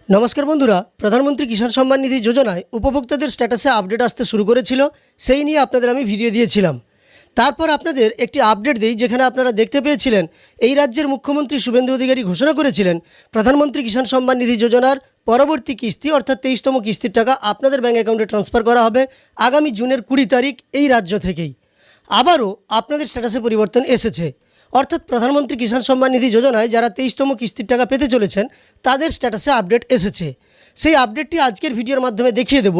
নমস্কার বন্ধুরা, প্রধানমন্ত্রী কিষাণ সম্মান নিধি যোজনায় উপভোক্তাদের স্ট্যাটাসে আপডেট আসতে শুরু করেছিল। সেই নিয়ে আপনাদের আমি ভিডিও দিয়েছিলাম। তারপর আপনাদের একটি আপডেট দিই, যেখানে আপনারা দেখতে পেয়েছিলেন এই রাজ্যের মুখ্যমন্ত্রী শুভেন্দু অধিকারী ঘোষণা করেছিলেন প্রধানমন্ত্রী কিষাণ সম্মান নিধি যোজনার পরবর্তী কিস্তি অর্থাৎ 23তম কিস্তির টাকা আপনাদের ব্যাঙ্ক অ্যাকাউন্টে ট্রান্সফার করা হবে আগামী জুনের 20 তারিখ এই রাজ্য থেকেই। আবারও আপনাদের স্ট্যাটাসে পরিবর্তন এসেছে, অর্থাৎ প্রধানমন্ত্রী কিষাণ সম্মান নিধি যোজনায় যারা 23তম কিস্তির টাকা পেতে চলেছেন তাদের স্ট্যাটাসে আপডেট এসেছে। সেই আপডেটটি আজকের ভিডিওর মাধ্যমে দেখিয়ে দেব।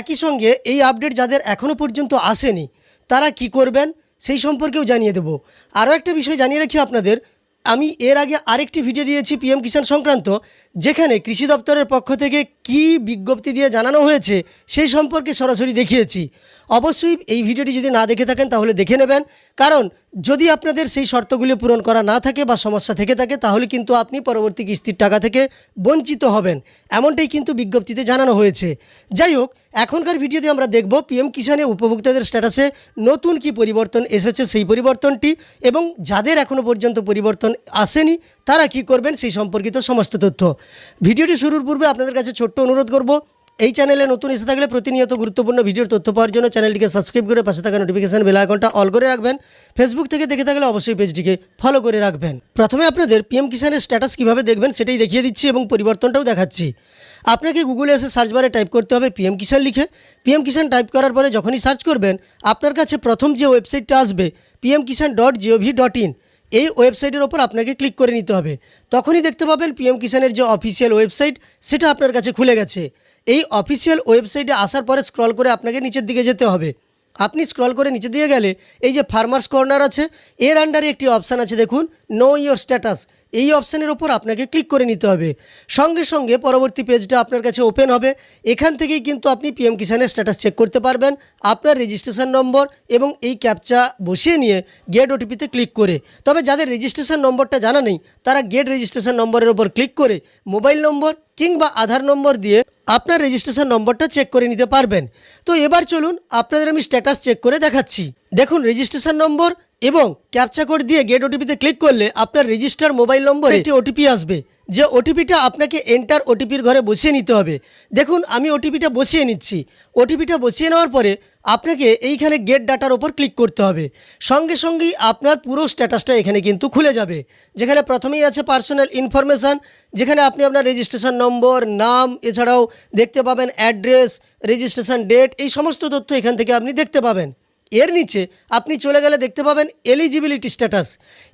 একই সঙ্গে এই আপডেট যাদের এখনও পর্যন্ত আসেনি তারা কি করবেন সেই সম্পর্কেও জানিয়ে দেব। আরও একটা বিষয় জানিয়ে রাখি আপনাদের, আমি এর আগে আরেকটি ভিডিও দিয়েছি পিএম কিষাণ সংক্রান্ত, যেখানে কৃষি দপ্তরের পক্ষ থেকে কি বিজ্ঞপ্তি দিয়ে জানানো হয়েছে সেই সম্পর্কে সরাসরি দেখিয়েছি। অবশ্যই এই ভিডিওটি যদি না দেখে থাকেন তাহলে দেখে নেবেন, কারণ যদি আপনাদের সেই শর্তগুলি পূরণ করা না থাকে বা সমস্যা থেকে থাকে তাহলে কিন্তু আপনি পরবর্তী কিস্তির টাকা থেকে বঞ্চিত হবেন, এমনটাই কিন্তু বিজ্ঞপ্তিতে জানানো হয়েছে। যাই হোক, এখনকার ভিডিওতে আমরা দেখব পিএম কিষাণে উপভোক্তাদের স্ট্যাটাসে নতুন কি পরিবর্তন এসেছে সেই পরিবর্তনটি, এবং যাদের এখনও পর্যন্ত পরিবর্তন আসেনি তারা কি করবেন সেই সম্পর্কিত সমস্ত তথ্য। ভিডিওটি শুরুর পূর্বে আপনাদের কাছে ছোট্ট অনুরোধ করব, এই চ্যানেলে নতুন এসে থাকলে প্রতিনিয়ত গুরুত্বপূর্ণ ভিডিওর তথ্য পাওয়ার জন্য চ্যানেলটিকে সাবস্ক্রাইব করে পাশে থাকা নোটিফিকেশন বেল আইকনটা অল করে রাখবেন। ফেসবুক থেকে দেখে থাকলে অবশ্যই পেজটিকে ফলো করে রাখবেন। প্রথমে আপনাদের পিএম কিষাণের স্ট্যাটাস কীভাবে দেখবেন সেটাই দেখিয়ে দিচ্ছি এবং পরিবর্তনটাও দেখাচ্ছি। আপনাকে গুগলে এসে সার্চ বারে টাইপ করতে হবে পিএম কিষাণ লিখে। পিএম কিষাণ টাইপ করার পরে যখনই সার্চ করবেন আপনার কাছে প্রথম যে ওয়েবসাইটটা আসবে pmkisan.gov.in, এই ওয়েবসাইটের ওপর আপনাকে ক্লিক করে নিতে হবে। তখনই দেখতে পাবেন পিএম কিষাণের যে অফিসিয়াল ওয়েবসাইট সেটা আপনার কাছে খুলে গেছে। এই অফিসিয়াল ওয়েবসাইটে আসার পরে স্ক্রল করে আপনাকে নিচের দিকে যেতে হবে। আপনি স্ক্রল করে নিচে দিয়ে গেলে এই যে ফার্মার্স কর্নার আছে, এর আন্ডারে একটি অপশান আছে দেখুন, নো ইয়োর স্ট্যাটাস। এই অপশানের ওপর আপনাকে ক্লিক করে নিতে হবে। সঙ্গে সঙ্গে পরবর্তী পেজটা আপনার কাছে ওপেন হবে। এখান থেকেই কিন্তু আপনি পিএম কিষাণের স্ট্যাটাস চেক করতে পারবেন আপনার রেজিস্ট্রেশন নম্বর এবং এই ক্যাপচা বসিয়ে নিয়ে গেট ওটিপিতে ক্লিক করে। তবে যাদের রেজিস্ট্রেশন নম্বরটা জানা নেই তারা গেট রেজিস্ট্রেশন নম্বরের ওপর ক্লিক করে মোবাইল নম্বর কিংবা আধার নম্বর দিয়ে আপনার রেজিস্ট্রেশন নম্বরটা চেক করে নিতে পারবেন। তো এবার চলুন আপনাদের আমি স্ট্যাটাস চেক করে দেখাচ্ছি। দেখুন, রেজিস্ট্রেশন নম্বর এবং ক্যাপচা কোড দিয়ে গেট ওটিপিতে ক্লিক করলে আপনার রেজিস্টার মোবাইল নম্বরে একটি ওটিপি আসবে, যে ওটিপিটা আপনাকে এন্টার ওটিপির ঘরে বসিয়ে নিতে হবে। দেখুন, আমি ওটিপিটা বসিয়ে নিচ্ছি। ওটিপিটা বসিয়ে নেওয়ার পরে আপনাকে এইখানে গেট ডাটার ওপর ক্লিক করতে হবে। সঙ্গে সঙ্গেই আপনার পুরো স্ট্যাটাসটা এখানে কিন্তু খুলে যাবে, যেখানে প্রথমেই আছে পার্সোনাল ইনফরমেশান, যেখানে আপনি আপনার রেজিস্ট্রেশন নম্বর, নাম, এছাড়াও দেখতে পাবেন অ্যাড্রেস, রেজিস্ট্রেশন ডেট, এই সমস্ত তথ্য এখান থেকে আপনি দেখতে পাবেন। এর নিচে আপনি চলে গেলে দেখতে পাবেন এলিজিবিলিটি স্ট্যাটাস।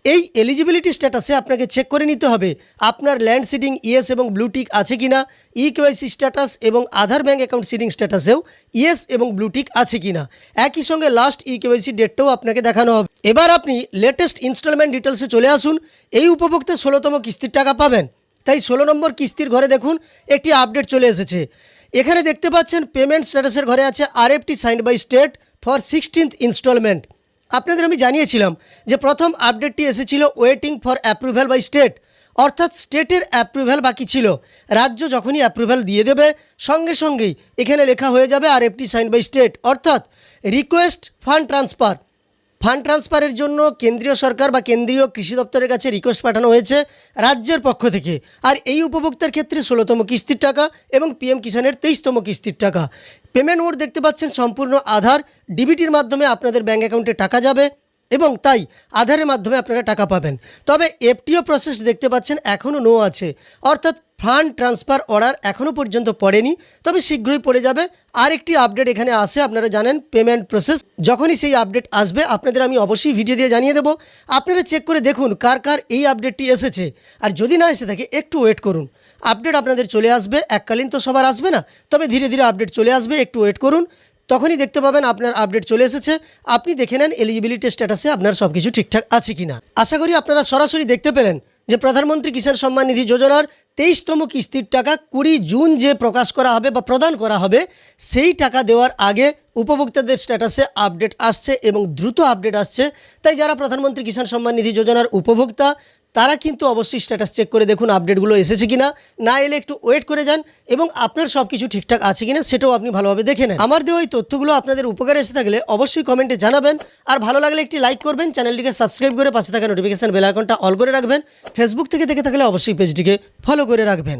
এই এলিজিবিলিটি স্ট্যাটাসে আপনাকে চেক করে নিতে হবে আপনার ল্যান্ড সিডিং ইয়েস এবং ব্লু টিক আছে কিনা, ইকেওয়াইসি স্ট্যাটাস এবং আধার ব্যাঙ্ক অ্যাকাউন্ট সিডিং স্ট্যাটাসেও ইয়েস এবং ব্লু টিক আছে কিনা। একই সঙ্গে লাস্ট ইকেওয়াইসি ডেটটাও আপনাকে দেখানো হবে। এবার আপনি লেটেস্ট ইনস্টলমেন্ট ডিটেলসে চলে আসুন। এই উপভোক্তা 16তম কিস্তির টাকা পাবেন, তাই 16 নম্বর কিস্তির ঘরে দেখুন একটি আপডেট চলে এসেছে। এখানে দেখতে পাচ্ছেন পেমেন্ট স্ট্যাটাসের ঘরে আছে RFT signed by state for 16th instalment. আপনাদের আমি জানিয়েছিলাম যে প্রথম আপডেটটি এসেছিল waiting for approval by state, অর্থাৎ স্টেটের অ্যাপ্রুভ্যাল বাকি ছিল। রাজ্য যখনই অ্যাপ্রুভ্যাল দিয়ে দেবে সঙ্গে সঙ্গেই এখানে লেখা হয়ে যাবে আরএফটি সাইন্ড বাই স্টেট, অর্থাৎ রিকোয়েস্ট ফান্ড ট্রান্সফার। ফান্ড ট্রান্সফারের জন্য কেন্দ্রীয় সরকার বা কেন্দ্রীয় কৃষি দপ্তরের কাছে রিকোয়েস্ট পাঠানো হয়েছে রাজ্যের পক্ষ থেকে। আর এই উপভোক্তার ক্ষেত্রে 16তম কিস্তির টাকা এবং পিএম কিষাণের 23তম কিস্তির টাকা। পেমেন্ট মোড দেখতে পাচ্ছেন সম্পূর্ণ আধার ডিবিটির মাধ্যমে আপনাদের ব্যাঙ্ক অ্যাকাউন্টে টাকা যাবে এবং তাই আধারের মাধ্যমে আপনারা টাকা পাবেন। তবে এফটিও প্রসেস দেখতে পাচ্ছেন এখনও নো আছে, অর্থাৎ ফান্ড ট্রান্সফার অর্ডার এখনও পর্যন্ত পড়েনি, তবে শীঘ্রই পড়ে যাবে। আরেকটি আপডেট এখানে আসে, আপনারা জানেন পেমেন্ট প্রসেস। যখনই সেই আপডেট আসবে আপনাদের আমি অবশ্যই ভিডিও দিয়ে জানিয়ে দেবো। আপনারা চেক করে দেখুন কার কার এই আপডেটটি এসেছে, আর যদি না এসে থাকে একটু ওয়েট করুন, আপডেট আপনাদের চলে আসবে। এককালীন তো সবার আসবে না, তবে ধীরে ধীরে আপডেট চলে আসবে, একটু ওয়েট করুন। তখনই দেখতে পাবেন আপনার আপডেট চলে এসেছে। আপনি দেখে নেন এলিজিবিলিটি স্ট্যাটাসে আপনার সব কিছু ঠিকঠাক আছে কিনা। আশা করি আপনারা সরাসরি দেখতে পেলেন যে প্রধানমন্ত্রী কিষাণ সম্মান নিধি যোজনার 23তম কিস্তির টাকা 20 জুন যে প্রকাশ করা হবে বা প্রদান করা হবে, সেই টাকা দেওয়ার আগে উপভোক্তাদের স্ট্যাটাসে আপডেট আসছে এবং দ্রুত আপডেট আসছে। তাই যারা প্রধানমন্ত্রী কিষাণ সম্মান নিধি যোজনার উপভোক্তা তারা কিন্তু অবশ্যই স্ট্যাটাস চেক করে দেখুন আপডেটগুলো এসেছে কিনা। না এলে একটু ওয়েট করে যান এবং আপনার সব কিছু ঠিকঠাক আছে কিনা সেটাও আপনি ভালোভাবে দেখে নেন। আমার দেওয়া এই তথ্যগুলো আপনাদের উপকারে এসে থাকলে অবশ্যই কমেন্টে জানাবেন, আর ভালো লাগলে একটি লাইক করবেন, চ্যানেলটিকে সাবস্ক্রাইব করে পাশে থাকা নোটিফিকেশন বেল আইকনটা অল করে রাখবেন। ফেসবুক থেকে দেখে থাকলে অবশ্যই পেজটিকে ফলো করে রাখবেন।